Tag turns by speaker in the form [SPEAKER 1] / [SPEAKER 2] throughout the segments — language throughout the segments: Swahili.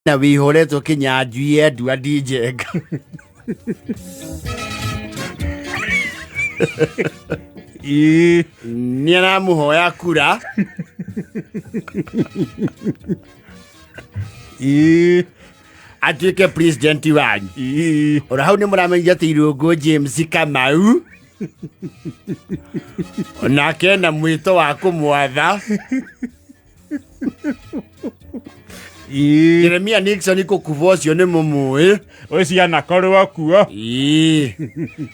[SPEAKER 1] na wihoretwo kinyanjui endu adinjenga ni aramuhoya kura atuike president wanyu ora hau ni muramenyia ati Irungu James Kamau onake na mwito wa kumwatha Jeremia Nixon kukuvocio ni mumui
[SPEAKER 2] Ocia korwo kuo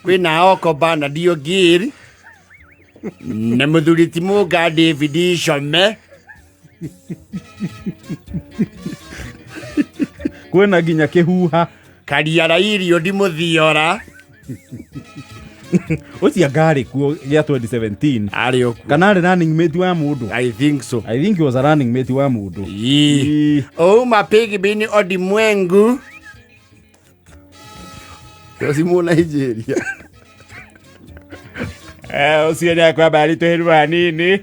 [SPEAKER 1] kwina Okoba na Diogiri na muthuri ti Muga David Shome
[SPEAKER 2] kwina nginya kihuha
[SPEAKER 1] Kariara irio ndimuthiora
[SPEAKER 2] Ocia ngari kuo gya 2017
[SPEAKER 1] ari oku
[SPEAKER 2] kana ari running mate wa mundu.
[SPEAKER 1] I think so.
[SPEAKER 2] I think he was a running mate wa mundu.
[SPEAKER 1] Oh mapigi bini odimwengu Kasimu Nigeria
[SPEAKER 2] Ocia ni kwa bali tuhirwa nini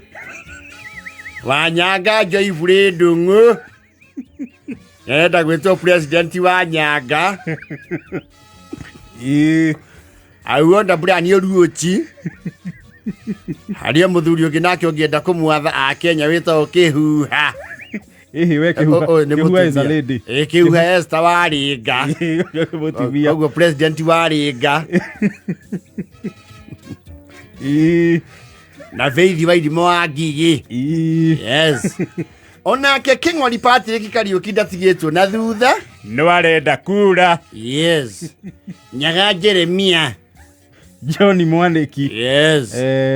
[SPEAKER 1] Wanyaga Joyfrey Ndung'u enda gwitwo president wa Nyaga auonda Brian Oruochi haria muthuri ungi nake ungienda kumwatha a Kenya witwo kihuha
[SPEAKER 2] we kihuha is a lady
[SPEAKER 1] kihuha Esther Waringa ogwo president Waringa na Faith Waithimo wa Ngigi yes onake King'ori Patrick Kariuki ndatigitwo na thutha
[SPEAKER 2] no arenda kura
[SPEAKER 1] yes Nyaga Jeremia
[SPEAKER 2] Johnny Mwaniki
[SPEAKER 1] yes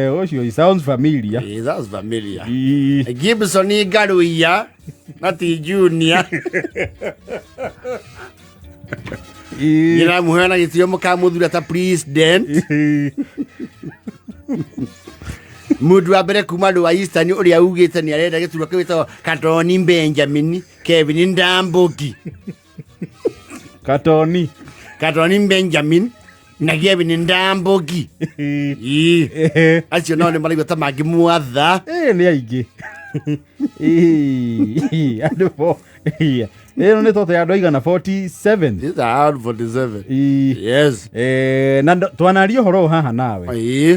[SPEAKER 2] ocio he sounds familiar
[SPEAKER 1] he sounds familiar Gibson Ngaruia nati junior ira muhana gitio mukamuthura ta president Mudu wa mbere kuma wa Eastern uria ugite ni arenda gĩturwa kĩwĩtwo Katoni Benjamin Kevin Ndambuki Katoni Benjamin na Kevin Ndambuki acio no nĩ marigwo ta mangĩmwatha
[SPEAKER 2] nĩ aingĩ andũ bo ĩno nĩ tote andũ aigana 47
[SPEAKER 1] these are 47 yes
[SPEAKER 2] na twanaria ũhoro haha nawe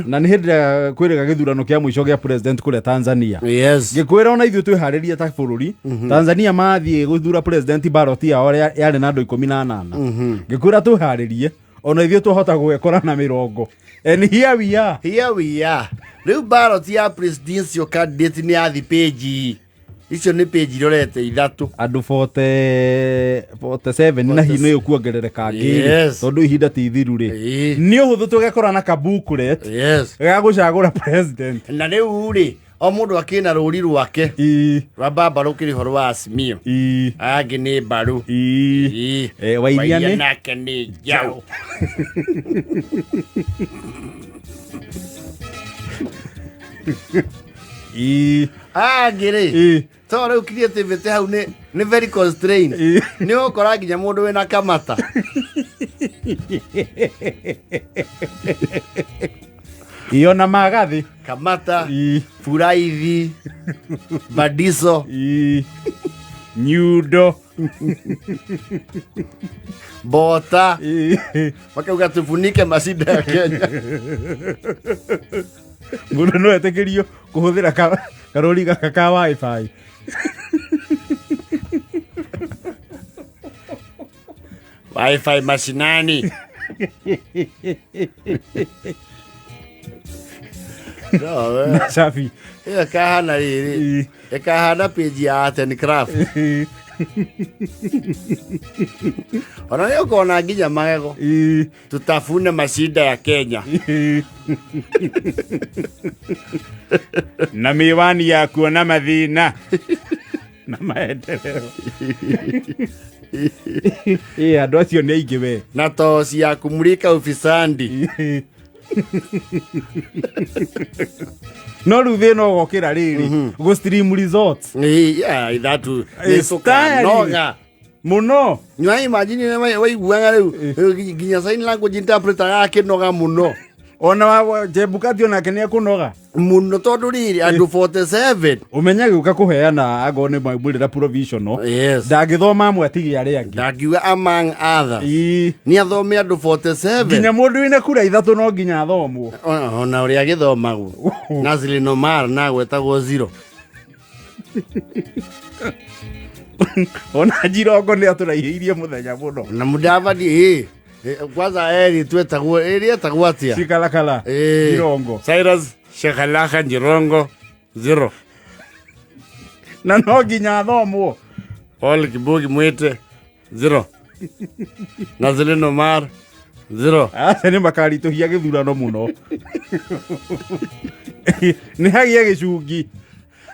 [SPEAKER 2] na nĩ hĩndĩ ya kwĩrĩga gĩthurano kĩa mũico gĩa president kũrĩa Tanzania
[SPEAKER 1] yes
[SPEAKER 2] ngĩkwĩra ona ithuĩ twĩharĩrie ta bũrũri Tanzania mathiĩ gũthura president ballot yao yarĩ na andũ 18 ngĩkwĩra twĩharĩrie ona ithuĩ twahota gwekora na 40 and here we are rĩu ballot ya presidential candidate nĩ yathi page icio nĩ page rorete ithatu
[SPEAKER 1] andũ
[SPEAKER 2] 47 na hino yo kuongerereka ngiri tondu ihinda ti thiru ri ni ũhũthũ tũgekora na kabukulet ga gũcagũra president
[SPEAKER 1] na rĩu ri o mũndũ akĩna rũri rwake rwa baba rũkĩrĩ horo wa Azimio angĩ nĩ mbaru
[SPEAKER 2] Wairia
[SPEAKER 1] nake nĩ njaũ angĩ to rĩu creativity hau nĩ very constrained nĩ ũkora nginya mũndũ wĩna kamata
[SPEAKER 2] iyo na magathi
[SPEAKER 1] kamata furaithi badiso
[SPEAKER 2] nyundo
[SPEAKER 1] bota wakauga tufunike macinda ya Kenya
[SPEAKER 2] mũndũ no etĩkĩrio kũhũthĩra karori gaka ka wifi
[SPEAKER 1] wifi mashinani
[SPEAKER 2] no safi
[SPEAKER 1] kahana rĩrĩ kahana page ya art and craft ona nĩ ũkona nginya magego tutafune macinda ya Kenya
[SPEAKER 2] na miwani ya kuona mathina na maendeleo andũ acio nĩ aingĩ we
[SPEAKER 1] na toci ya kumulika ufisadi
[SPEAKER 2] no rĩu thĩna ũgokĩra rĩrĩ go stream results
[SPEAKER 1] ithatu noga
[SPEAKER 2] muno
[SPEAKER 1] nyua imagine waiguaga rĩu nginya sign language interpreter yake noga muno
[SPEAKER 2] ona wa Chebukati onake nĩ ekũnoga
[SPEAKER 1] muno tondu riri andu 47
[SPEAKER 2] umenya gĩuka kũheana ago nĩ maumĩrĩra provisional
[SPEAKER 1] yes
[SPEAKER 2] ndangĩthoma amwe atige arĩa angĩ
[SPEAKER 1] ndakiuga among others nĩ athome andu 47
[SPEAKER 2] nginya mũndũ wĩna kura ithatũ no nginya athomwo
[SPEAKER 1] ona ũrĩa agĩthomagwo Nazli Nomar na gwetagwo zero
[SPEAKER 2] ona Jirongo nĩ atũraihĩirie mũthenya mũno
[SPEAKER 1] na Mudavadi kwanza twetagwo etagwo atia
[SPEAKER 2] Shikalakala Jirongo
[SPEAKER 1] Cyrus Shikalaka Jirongo zero
[SPEAKER 2] na no nginya athomwo
[SPEAKER 1] Paul Kibugi Mwite zero Nazli Nomar zero
[SPEAKER 2] aca nĩ makaritũhia gĩthurano mũno nĩ hagia gĩcungi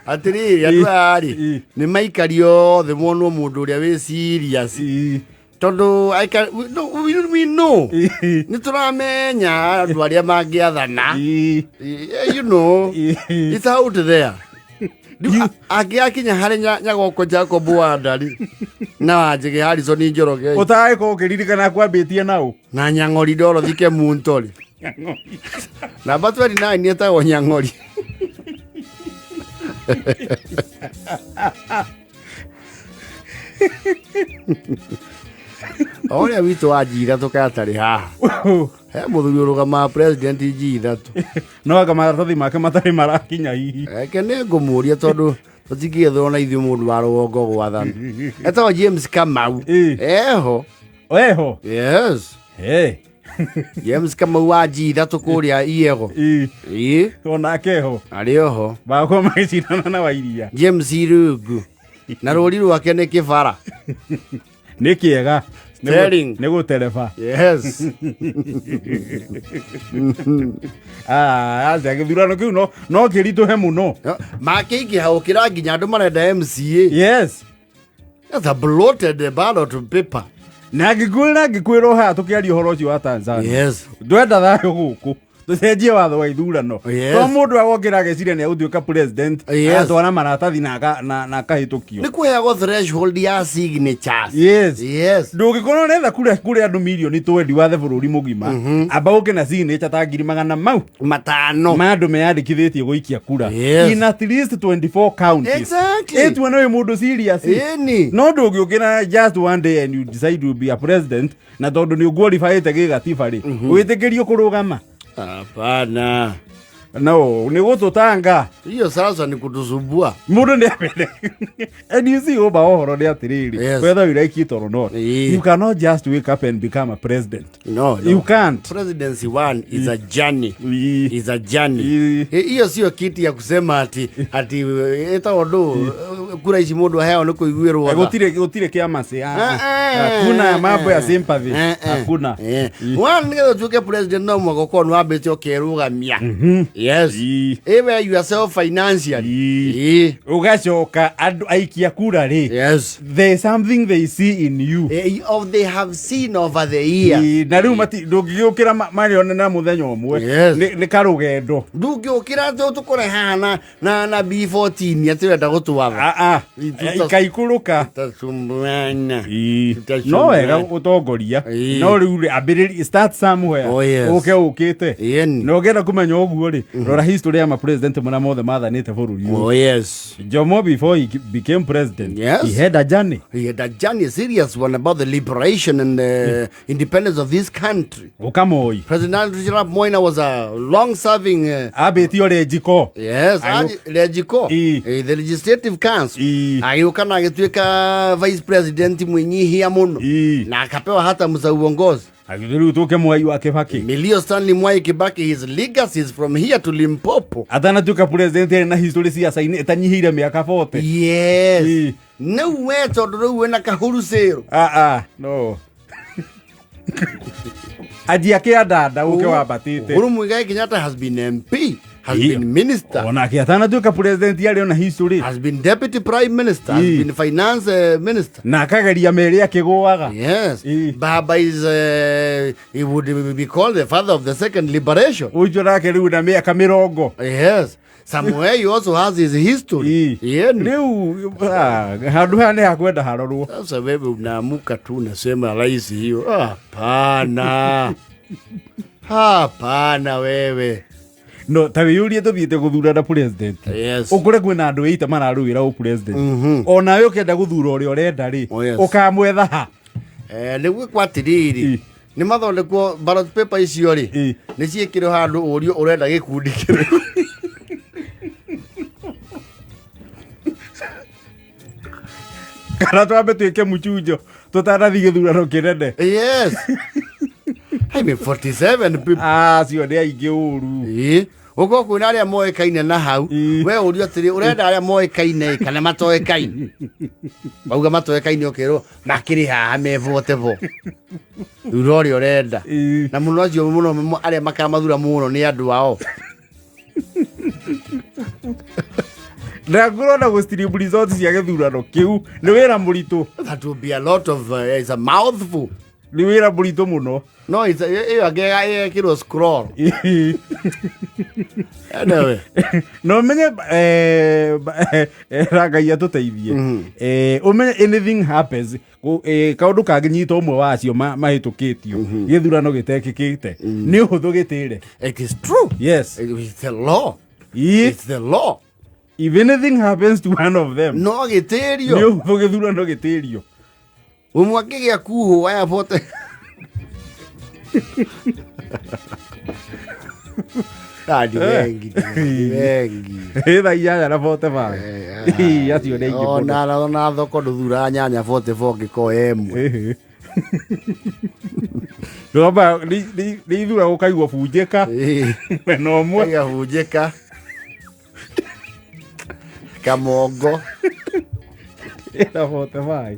[SPEAKER 1] atiriri andu ari ni maikari othe monwo mundu uria wi serious tondu we know ni turamenya andu aria mangiathana you know it's out there akinya hari nyagoko Jacob Wandari na Wanjigi Harrison Njoroge
[SPEAKER 2] utae ko kiririkana kwambitie nao
[SPEAKER 1] na Nyang'ori ndoro thike Muntori na batwari na ni etagwo Nyang'ori Oria witũ wa njira tukatari haha he muthuri urugama president njithatu
[SPEAKER 2] no anga maratathi make matari marakinya hihi
[SPEAKER 1] eke nĩ ngũmũria tondu tutingĩethwo na ithuĩ mũndũ wa rũgongo gwathana etagwo James Kamau eho yes James Kamau wa njithatu kũrĩa Iego
[SPEAKER 2] onake ho
[SPEAKER 1] arĩ oho
[SPEAKER 2] bako magĩcindana na Wairia
[SPEAKER 1] James Irungu na rũri rwake nĩ kĩbara
[SPEAKER 2] nĩ kĩega
[SPEAKER 1] Sterling
[SPEAKER 2] nĩ gũtereba
[SPEAKER 1] yes
[SPEAKER 2] aca gĩthurano kĩu no kĩritũhe mũno
[SPEAKER 1] makĩingĩha gũkĩra nginya andũ marenda MCA
[SPEAKER 2] yes
[SPEAKER 1] that's a bloated ballot paper
[SPEAKER 2] na ngĩkwĩra haha tũkĩaria ũhoro ũcio wa Tanzania
[SPEAKER 1] yes
[SPEAKER 2] ndwenda thayũ gũkũ tucenjie watho wa ithurano to mundu agokira ageciria ni agũtuĩka president atwara maratathi na akahĩtũkio
[SPEAKER 1] nĩ kũheagwo threshold ya signatures
[SPEAKER 2] yes ndũngĩkorwo ũretha kũrĩa andũ milioni 20 wathe bũrũri mũgima amba ũke na signature ta 500 mau
[SPEAKER 1] matano
[SPEAKER 2] ma andũ meyandĩkithĩtie gũikia kura in at least 24 counties
[SPEAKER 1] exactly
[SPEAKER 2] etwe no mũndũ serious no ndũngĩũkĩra just one day and you decide to be a president na tondũ nĩ ũqualifyĩte gĩgatiba rĩ wĩtĩkĩrio kũrũgama
[SPEAKER 1] hapana
[SPEAKER 2] no ni gũtũtanga
[SPEAKER 1] hiyo sasa ni kutusumbua
[SPEAKER 2] mundu ni amene and you see oba ohoro ni atiriri whether you like it or not you cannot just wake up and become a president
[SPEAKER 1] no
[SPEAKER 2] you can't
[SPEAKER 1] presidency one is a journey hiyo sio kiti ya kusema ati eta ondo kura ici mundu aheo ni kuiguirwo
[SPEAKER 2] gutire kiama cia hakuna mambo ya sympathy hakuna
[SPEAKER 1] one ngetho tuke president no mwako no ambite okerugamia yes ewe yourself financially
[SPEAKER 2] ugacoka andu aikia kura ri
[SPEAKER 1] yes
[SPEAKER 2] there's something they see in you
[SPEAKER 1] of they have seen over the years
[SPEAKER 2] na riu mati ndungiukira marione na muthenya umwe ni karugendo
[SPEAKER 1] ndungiukira tukore hana na B14 atirenda gutwatha
[SPEAKER 2] ikaikuruka
[SPEAKER 1] tasumbuana
[SPEAKER 2] no wega utongoria no riu ambiriri start somewhere ukite no gera kumenya uguo ri rora history ya ma president mwana mothe mathanite bururi
[SPEAKER 1] yes
[SPEAKER 2] Jomo before he became president he had a journey
[SPEAKER 1] serious one about the liberation and the independence of this country
[SPEAKER 2] ukamoi
[SPEAKER 1] President Arap Moi was a long serving
[SPEAKER 2] abetio rejiko
[SPEAKER 1] yes rejiko the legislative council ayuka na gituika vice president mwenyihia muno na akapewa hata mza uongozi
[SPEAKER 2] agithiru tuke Mwai wa Kibaki
[SPEAKER 1] Milio Stanley Mwai Kibaki his legacy is from here to Limpopo
[SPEAKER 2] atana tuka president na history cia saini etanyihire miaka 40
[SPEAKER 1] yes no we tondu we na kahuru zero
[SPEAKER 2] no adia kia dada uke wabatite
[SPEAKER 1] Uhuru Muigai Kenyatta has been MP has been minister
[SPEAKER 2] ona kiatana tuka president yale ona history
[SPEAKER 1] has been deputy prime minister has been finance minister
[SPEAKER 2] na kageria meri akiguaga
[SPEAKER 1] yes baba is he would be called the father of the second liberation
[SPEAKER 2] ujora ke riu na miaka 70
[SPEAKER 1] yes somewhere he also has his history
[SPEAKER 2] riu handu hane hakwenda harorwo
[SPEAKER 1] sasa wewe unaamuka tu unasema rais hiyo hapana Hapana wewe.
[SPEAKER 2] No, ta wĩyũrie tũthiĩte gũthurana president.
[SPEAKER 1] Yes.
[SPEAKER 2] Ũkore kwĩna andũ 8 mararũĩra ũ president. Ona we ũkĩenda gũthura ũrĩa ũrenda rĩ, ũkamwetha ha.
[SPEAKER 1] Nĩguo kwatiriri. Nĩ mathondekwo ballot paper icio rĩ. Nĩ ciĩkĩrwo handũ ũrio ũrenda gĩkundi kĩrĩkũ.
[SPEAKER 2] Kana twambe twĩke mũchunjo tũtanathiĩ gĩthurano kĩnene.
[SPEAKER 1] Yes. I mean 47 people.
[SPEAKER 2] Cio nĩ aingĩ ũru.
[SPEAKER 1] Ũko kwĩna arĩa moĩkaine na hau. We ũrio atĩrĩ ũrenda arĩa moĩkaine kana matoĩkaine. Bauga matoĩkaine ũkĩrwo makĩrĩ haha mevote vo. Thura ũrĩa ũrenda. Na mũno acio mũno arĩa makamathura mũno nĩ andũ ao.
[SPEAKER 2] Na ngũrona gũ-stream results cia gĩthurano kĩu nĩ wĩra mũritũ.
[SPEAKER 1] That will be a lot of it's a mouthful.
[SPEAKER 2] Nĩ wĩra mũritũ mũno.
[SPEAKER 1] No, it's a gĩkĩrwo scroll. Anyway.
[SPEAKER 2] No menye Ngai atũteithie. Ũmenye anything happens. Kaũndũ kangĩnyita ũmwe wacio mahĩtũkĩtio. Gĩthurano gĩtekĩkĩte. Nĩ ũhũthũ gĩtĩre.
[SPEAKER 1] It is true.
[SPEAKER 2] Yes.
[SPEAKER 1] It's the law. It's the law.
[SPEAKER 2] If anything happens to one of them.
[SPEAKER 1] No gĩtĩrio.
[SPEAKER 2] Nĩ ũhũthũ gĩthurano gĩtĩrio.
[SPEAKER 1] Ũmwe akĩgĩa kuhu aya vote. Adi wengi.
[SPEAKER 2] Ĩtha inyanya na vote bang. Acio nĩ aingĩ mũno.
[SPEAKER 1] Ona thoko ndũthura nyanya vote ngĩko emwe.
[SPEAKER 2] Ndũramba nĩ ithura gũkaigwo bunjĩka. Mwena ũmwe.
[SPEAKER 1] Kaigwa bunjĩka. Kamongo.
[SPEAKER 2] Ĩtha vote bang.